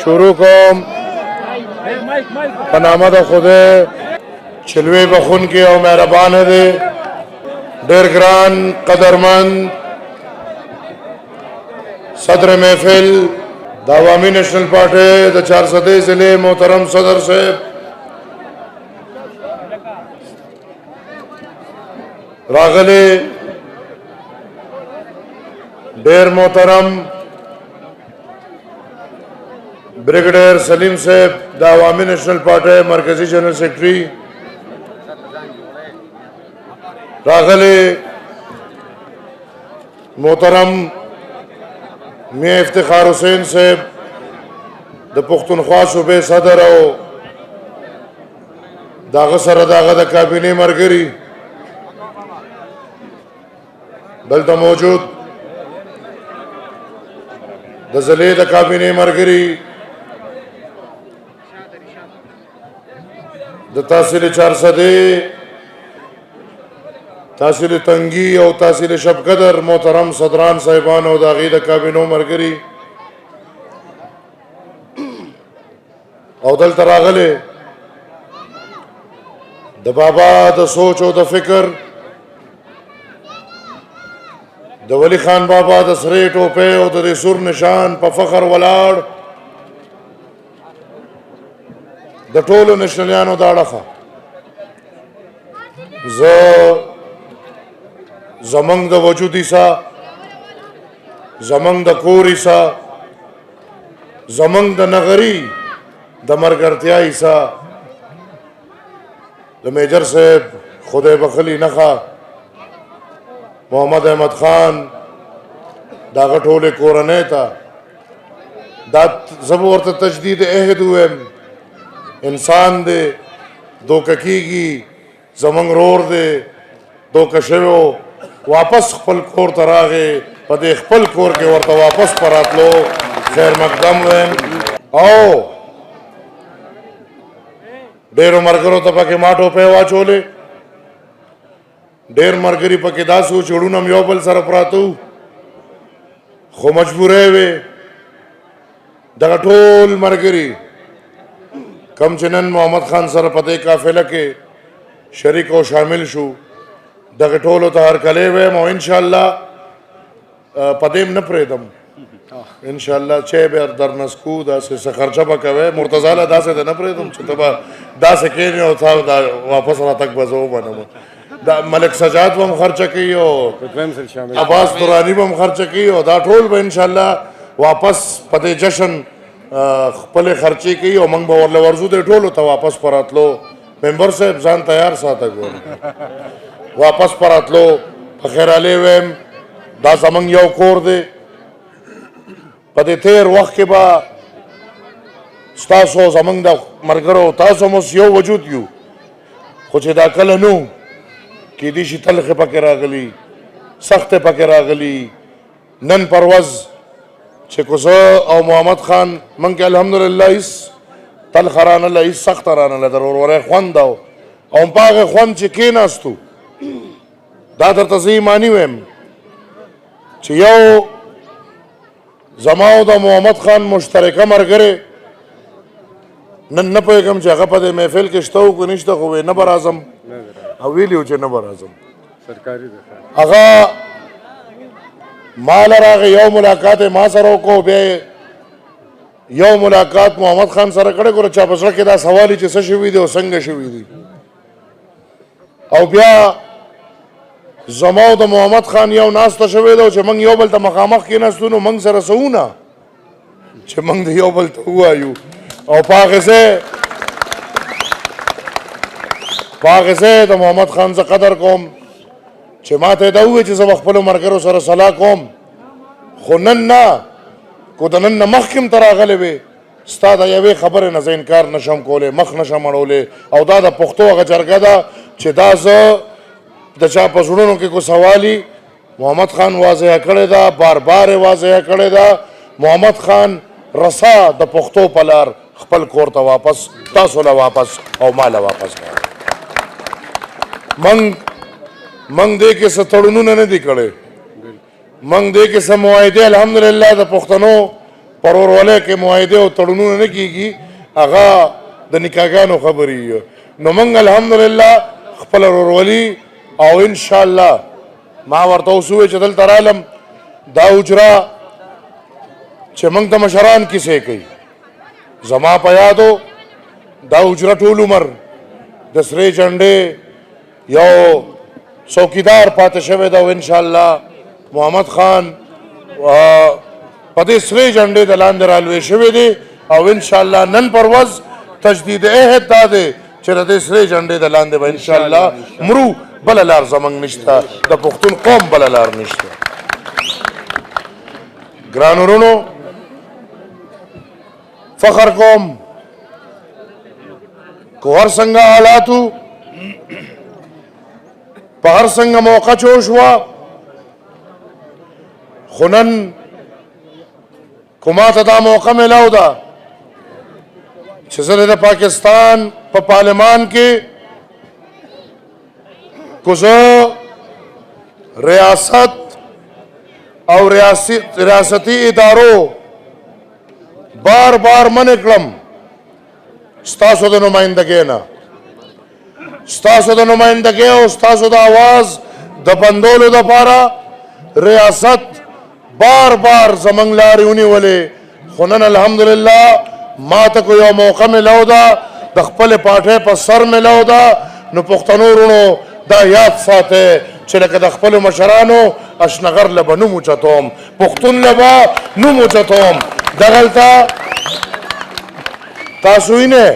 شروع کوم په نامه د خدای چې لوی بخونکی او مهربانه دی. ډېر ګران قدرمند صدر محفل د عوامي نیشنل پارټۍ د چارسدې ضلع محترم صدر صاحب، راغلي ډېر محترم بریگیډیر سلیم صاحب د عوامي نیشنل پارټۍ مرکزی جنرل سیکرټري، راغلي محترم میاں افتخار حسین صاحب د پښتونخوا صوبې صدر او داغه سره داغه د کابینې مرګري، دلته موجود د ضلع د کابینې مرګري، د تحصیل چارسدې، تحصیل تنگی او تحصیل شبقدر محترم صدران صاحبان او د هغې د کابینو مرګري، او دلته راغلي د بابا د سوچ او د فکر د ولی خان بابا د سرې ټوپۍ او د سور نشان په فخر ولاړ د ټولو نشنلیانو د اړخه زه زمنګ د وجود ایسا، زمنګ د کور ایسا، زمنګ د نغری د مرګرتیا ایسا د میجر صاحب خدای بخلی نخا محمد احمد خان داغه ټولې کورنۍ ته دا زه ورته تجدید عهد ویم، انسان دی دوکه کیږي، زمنګ رور دی دوکه شوی، واپس خپل کور ته راغی، په دې خپل کور کې ورته واپس په راتلو خیر مقدم ویم. او ډېرو ملګرو ته پکې ما ټوپۍ واچولې، ډېر ملګري پکې داسې وو چې وړونه هم یو بل سره پراته وو، خو مجبوری وې دغه ټول ملګري کم چې نن محمد خان سره په دې قافله کې شریک او شامل شو، دغه ټولو ته هرکلی ویم او انشاءالله په دې هم نه پرېږدم، انشاءالله چې به در نسکو داسې څه خرچه به کوې مرتضی له داسې ته نه پرېږدم چې ته به داسې کښېنې او تا واپس راتګ به زه ومنم. دا ملک سجاد به هم خرچه کوي او عباس دراني به هم خرچه کوي او دا ټول به انشاءالله واپس په دې جشن خپلې خرچې کوي او موږ به ورله ورځو دې ټولو ته واپس په راتلو. ممبر صاحب ځان تیار ساته ګورې واپس په راتلو په خیرالې ویم دا زموږ یو کور دی، په دې تیر وخت کې به ستاسو زموږ د ملګرو تاسو هم اوس یو وجود یو، خو چې دا کله نو کیدای شي تلخې پکې راغلي، سختې پکې راغلي. نن پر ورځ چې کو زه او محمد خان موږ کې الحمدلله هېڅ تلخه رانله، هېڅ سخته رانله، د ورورۍ خوند او په هغې خوند چې کېناستو دا درته زه ایماني ویم چې یو زما او د محمد خان مشترکه ملګری نن نه پوهېږم چې هغه په دې محفل کې شته و که نشته، خو نه به راځم او ویلي و چې نه به راځم. هغه ما له راغی یو ملاقات یې ما سره وکړو، بیا یو ملاقات محمد خان سره کړی، ګوره چا په زړه کې دا سوال چې څه شوي دي او څنګه شوي دي، او بیا زما او د محمد خان یو ناسته شوې ده چې موږ یو بل ته مخامخ کېناستو نو موږ سره څه ونه چې موږ د یو بل ته ووایو، او په هغې ځای د محمد خان زه قدر کوم چې ما ته یې دا ووایي چې زه به خپلو ملګرو سره صلاح کوم، خو نن نه کو د نن نه مخکې هم ته راغلی وې ستا د یوې خبرې نه زه انکار نشم کولی، مخ نشم اړولی، او دا د پښتو هغه جرګه ده چې دا زه د چا په زړونو کې کو سوالي محمد خان واضحه کړې ده، بار بار یې واضحه کړې ده. محمد خان رسا د پښتو په لار خپل کور ته واپس، تاسو له واپس او ما له واپس کړه. منګ دې کې څه تړونونه نه دي کړی، منګ دې کې څه معاهدې الحمدلله د پښتنو پر ورولۍ کې معاهدې او تړونونه نه کېږي هغه د نکاحګانو خبرې نو موږ الحمدلله خپل ورولي او انشاءالله ما ورته اوس وویل چې دلته رالم دا حجره چې موږ ته مشران کیسې کوي زما په یادو دا حجره ټول عمر د سرې جنډې یو څوکیدار پاتې شوی ده او انشاءالله محمد خان په دې سرې جنډې د لاندې رالوی شوی دی او انشاءالله نن پر ورځ تجدید عهد دا دی چې د دې سرې جنډې د لاندې به انشاءالله مرو بله لار زموږ نشته د پښتون قوم بله لار نشته ګرانو وروڼو فخر کوم که هر څنګه حالاتو په هر څنګه موقع چوش وه خو نن که ما ته دا موقع میلاو ده چې زه د پاکستان په پارلمان کې که زه ریاست او ریاستي ادارو بار بار منع کړم ستاسو د نمایندګۍ نه ستاسو د نمایندګۍ او ستاسو د اواز د بندولو دپاره ریاست بار بار زموږ لارې ونیولې خو نن الحمدلله ما ته که یو موقع میلاو ده د خپلې پارټۍ په سر میلاو ده نو پښتنو وروڼو دا یاد ساتئ چې لکه د خپلو مشرانو اشنغر له به نوم اوچتوم پښتون له به نوم اوچتوم دغلته تاسو وینئ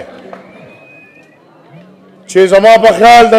چې زما په خیال